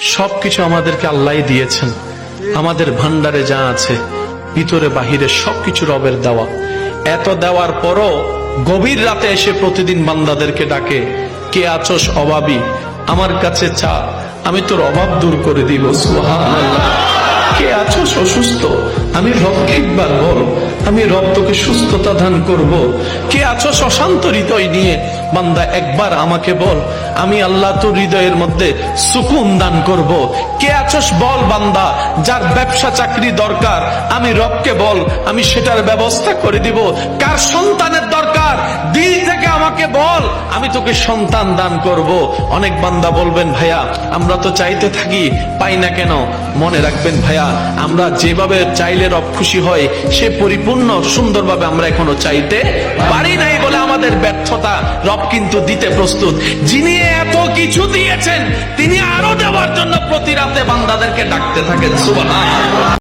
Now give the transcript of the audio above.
সবকিছু আমাদেরকে আল্লাহই দিয়েছেন। আমাদের ভান্ডারে যা আছে ভিতরে বাহিরে সবকিছু রবের দেওয়া। এত দেওয়ার পরও গভীর রাতে এসে প্রতিদিন বান্দাদেরকে ডাকে, কে আছোস অভাবী, আমার কাছে চা, আমি তোর অভাব দূর করে দিব। সুবহানাল্লাহ। কে আছোস অসুস্থ, আমি রবকে একবার বল, আমি রব তোকে সুস্থতা দান করব। কে আছোস অশান্ত হৃদয় নিয়ে, বান্দা একবার আমাকে বল, আমি আল্লাহ তোর হৃদয়ের মধ্যে সুকুন দান করব। কে আছোস বল বান্দা, যার ব্যবসা চাকরি দরকার, আমি রবকে বল, আমি সেটার ব্যবস্থা করে দিব। কার সন্তানের দরকার, দিল থেকে আমাকে বল, আমি তোকে সন্তান দান করব। অনেক বান্দা বলবেন, ভাইয়া আমরা তো চাইতে থাকি, পাই না কেন? মনে রাখবেন ভাইয়া, আমরা যেভাবে চাইলে রব খুশি হয় সে পরিপূর্ণ সুন্দরভাবে আমরা এখনো চাইতে পারি নাই বলে আমাদের ব্যর্থতা। রব কিন্তু দিতে প্রস্তুত। যিনি এত কিছু দিয়েছেন তিনি আরো দেওয়ার জন্য প্রতি রাতে বান্দাদেরকে ডাকতে থাকেন। সুবহানাল্লাহ।